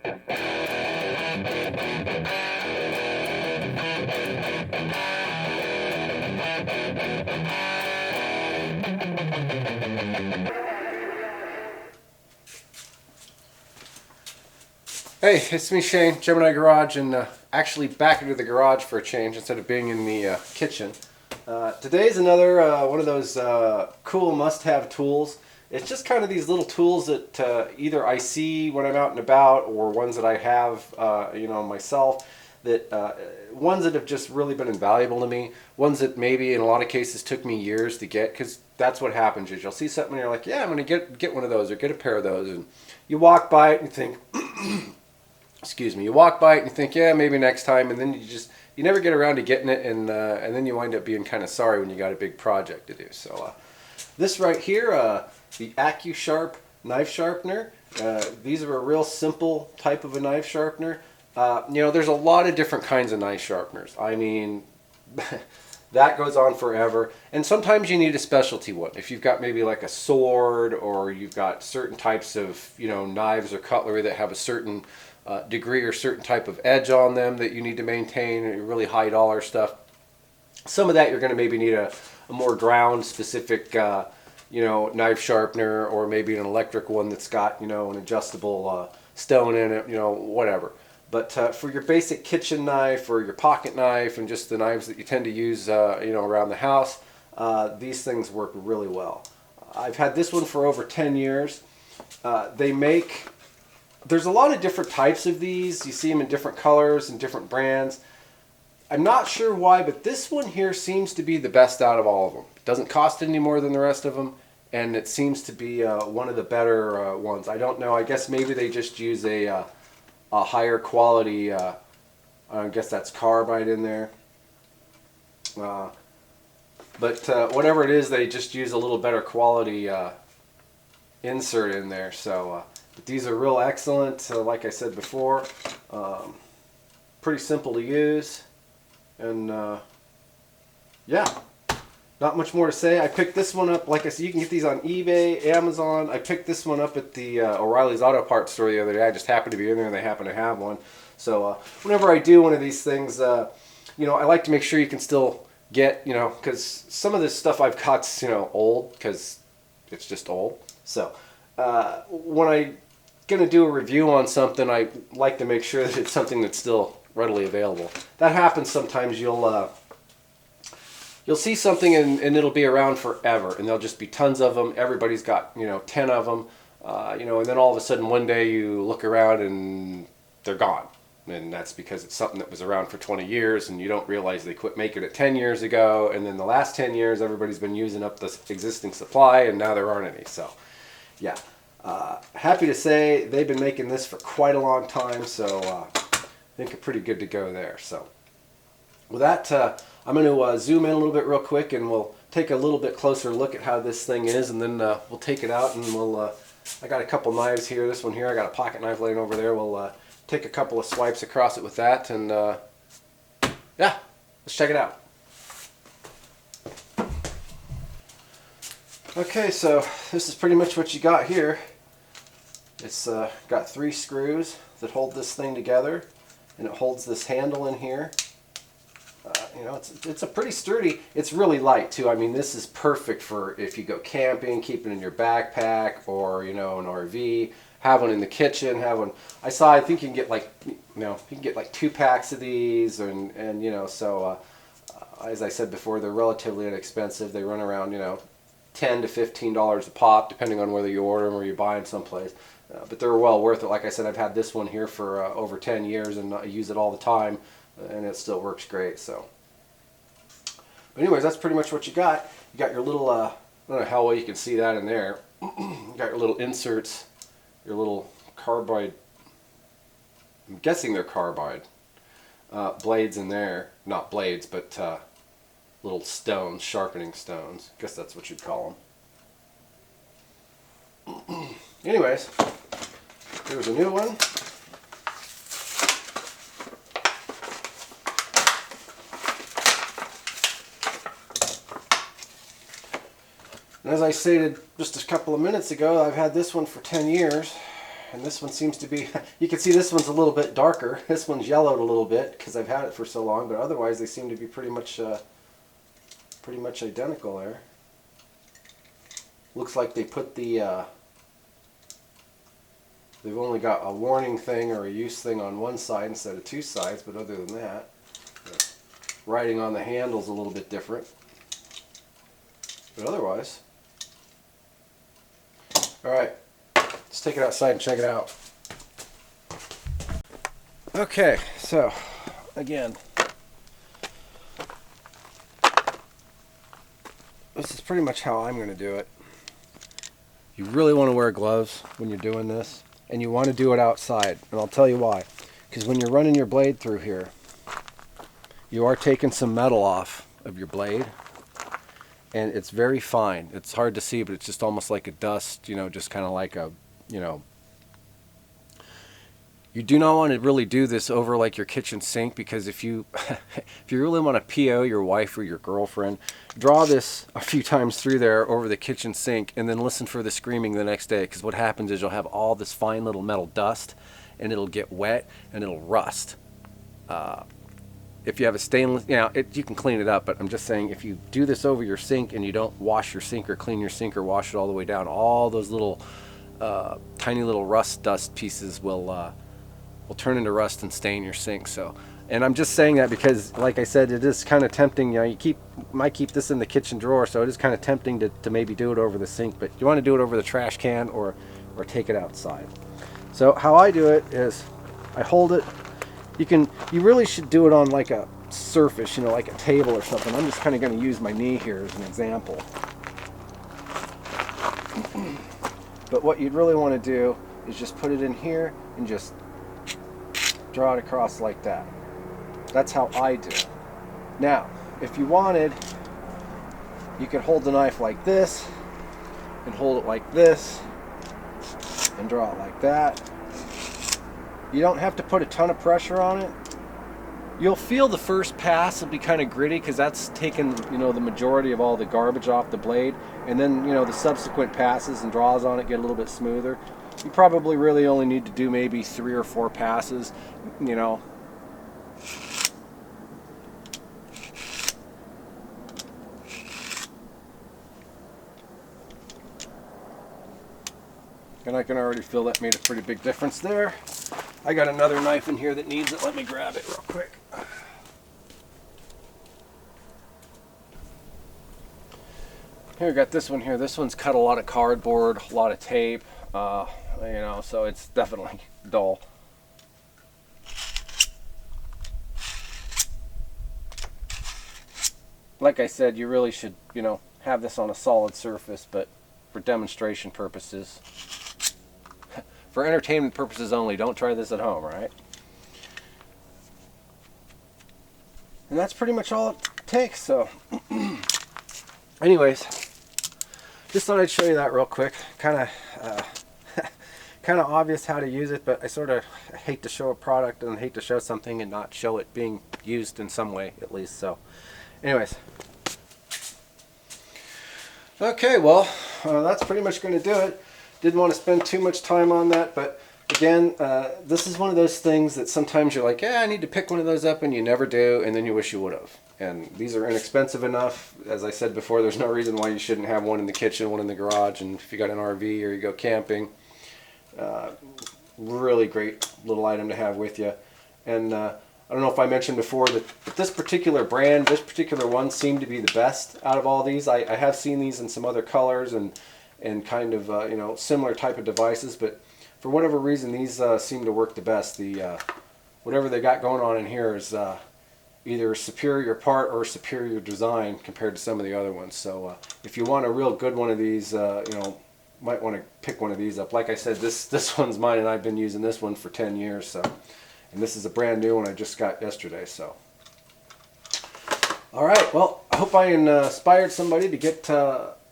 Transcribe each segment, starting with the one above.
Hey, it's me, Shane, Gemini Garage, and actually back into the garage for a change instead of being in the kitchen. Today's another one of those cool must-have tools. It's just kind of these little tools that either I see when I'm out and about, or ones that I have, myself. That ones that have just really been invaluable to me. Ones that maybe in a lot of cases took me years to get, because that's what happens. Is you'll see something and you're like, yeah, I'm going to get one of those or get a pair of those, and you walk by it and you think. Excuse me, you walk by it and you think, yeah, maybe next time, and then you never get around to getting it, and then you wind up being kind of sorry when you got a big project to do. So this right here, the Accu Sharp knife sharpener. These are a real simple type of a knife sharpener. There's a lot of different kinds of knife sharpeners. I mean, that goes on forever, and sometimes you need a specialty one. If you've got maybe like a sword, or you've got certain types of knives or cutlery that have a certain degree or certain type of edge on them that you need to maintain, really high dollar stuff. Some of that you're going to maybe need a more ground specific knife sharpener, or maybe an electric one that's got an adjustable stone in it, whatever. But for your basic kitchen knife or your pocket knife and just the knives that you tend to use around the house, these things work really well. I've had this one for over 10 years. There's a lot of different types of these. You see them in different colors and different brands. I'm not sure why, but this one here seems to be the best out of all of them. It doesn't cost any more than the rest of them, and it seems to be one of the better ones. I don't know. I guess maybe they just use a higher quality, I guess that's carbide in there. But whatever it is, they just use a little better quality insert in there. So. But these are real excellent, like I said before. Pretty simple to use. And yeah, not much more to say. I picked this one up, like I said, you can get these on eBay, Amazon. I picked this one up at the O'Reilly's Auto Parts store the other day. I just happened to be in there and they happen to have one. So whenever I do one of these things, I like to make sure you can still get, because some of this stuff I've got's, old, because it's just old. So when I going to do a review on something, I like to make sure that it's something that's still readily available. That happens sometimes. You'll see something and it'll be around forever, and there'll just be tons of them. Everybody's got 10 of them, and then all of a sudden one day you look around and they're gone, and that's because it's something that was around for 20 years and you don't realize they quit making it 10 years ago, and then the last 10 years everybody's been using up the existing supply and now there aren't any. So yeah. Happy to say they've been making this for quite a long time, so I think they're pretty good to go there. So with that, I'm going to zoom in a little bit real quick, and we'll take a little bit closer look at how this thing is, and then we'll take it out, and I got a couple knives here. This one here, I got a pocket knife laying over there. We'll take a couple of swipes across it with that, and yeah, let's check it out. Okay, so this is pretty much what you got here. It's got 3 screws that hold this thing together, and it holds this handle in here. It's a pretty sturdy. It's really light too. I mean, this is perfect for if you go camping, keep it in your backpack, or an RV. Have one in the kitchen. Have one. I think you can get like 2 packs of these, and so as I said before, they're relatively inexpensive. They run around $10 to $15 a pop, depending on whether you order them or you buy them someplace. But they're well worth it. Like I said, I've had this one here for over 10 years, and I use it all the time, and it still works great. So, but anyways, that's pretty much what you got. You got your little, I don't know how well you can see that in there. You got your little inserts, your little carbide, I'm guessing they're carbide, blades in there. Not blades, but little stones, sharpening stones. I guess that's what you'd call them. Anyways, here's a new one. And as I stated just a couple of minutes ago, I've had this one for 10 years, and this one seems to be, you can see this one's a little bit darker. This one's yellowed a little bit because I've had it for so long, but otherwise they seem to be pretty much identical there. Looks like they put the, they've only got a warning thing or a use thing on one side instead of two sides, but other than that, the writing on the handle's a little bit different. But otherwise, alright, let's take it outside and check it out. Okay, so, again, this is pretty much how I'm going to do it. You really want to wear gloves when you're doing this, and you want to do it outside, and I'll tell you why. Because when you're running your blade through here, you are taking some metal off of your blade, and it's very fine. It's hard to see, but it's just almost like a dust, you know, just kind of like a, you know. You do not want to really do this over like your kitchen sink, because if you if you really want to PO your wife or your girlfriend, draw this a few times through there over the kitchen sink and then listen for the screaming the next day, because what happens is you'll have all this fine little metal dust and it'll get wet and it'll rust. If you have a stainless, you know, you can clean it up, but I'm just saying if you do this over your sink and you don't wash your sink or clean your sink or wash it all the way down, all those little tiny little rust dust pieces will turn into rust and stain your sink. So, and I'm just saying that because, like I said, it is kind of tempting. You know, you might keep this in the kitchen drawer, so it is kind of tempting to maybe do it over the sink, but you want to do it over the trash can or take it outside. So how I do it is I hold it. You really should do it on like a surface, you know, like a table or something. I'm just kind of going to use my knee here as an example. But what you'd really want to do is just put it in here and just draw it across like that. That's how I do it. Now, if you wanted, you could hold the knife like this and hold it like this and draw it like that. You don't have to put a ton of pressure on it. You'll feel the first pass will be kind of gritty because that's taken, you know, the majority of all the garbage off the blade, and then, you know, the subsequent passes and draws on it get a little bit smoother. You probably really only need to do maybe 3 or 4 passes, you know. And I can already feel that made a pretty big difference there. I got another knife in here that needs it. Let me grab it real quick. Here, I got this one here. This one's cut a lot of cardboard, a lot of tape, you know, so it's definitely dull. Like I said, you really should, you know, have this on a solid surface, but for demonstration purposes, for entertainment purposes only, don't try this at home, right? And that's pretty much all it takes, so. Anyways, just thought I'd show you that real quick. Kind of obvious how to use it, but I sort of hate to show a product and hate to show something and not show it being used in some way, at least. So, anyways. Okay, well, that's pretty much going to do it. Didn't want to spend too much time on that, but again, this is one of those things that sometimes you're like, yeah, I need to pick one of those up, and you never do, and then you wish you would have. And these are inexpensive enough. As I said before, there's no reason why you shouldn't have one in the kitchen, one in the garage, and if you got an RV or you go camping, really great little item to have with you. And I don't know if I mentioned before that this particular brand, this particular one seemed to be the best out of all these. I have seen these in some other colors and kind of you know, similar type of devices, but for whatever reason these seem to work the best. The whatever they got going on in here is either a superior part or a superior design compared to some of the other ones. So if you want a real good one of these, you know, might want to pick one of these up. Like I said, this one's mine, and I've been using this one for 10 years. So, and this is a brand new one I just got yesterday. So, all right. Well, I hope I inspired somebody to get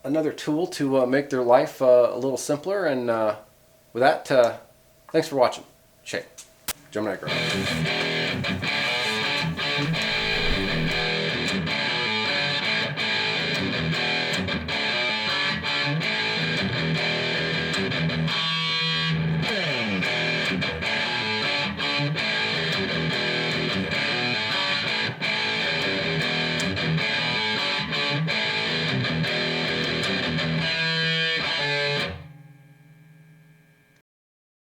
another tool to make their life a little simpler. And with that, thanks for watching. Shane, Gemini Girl.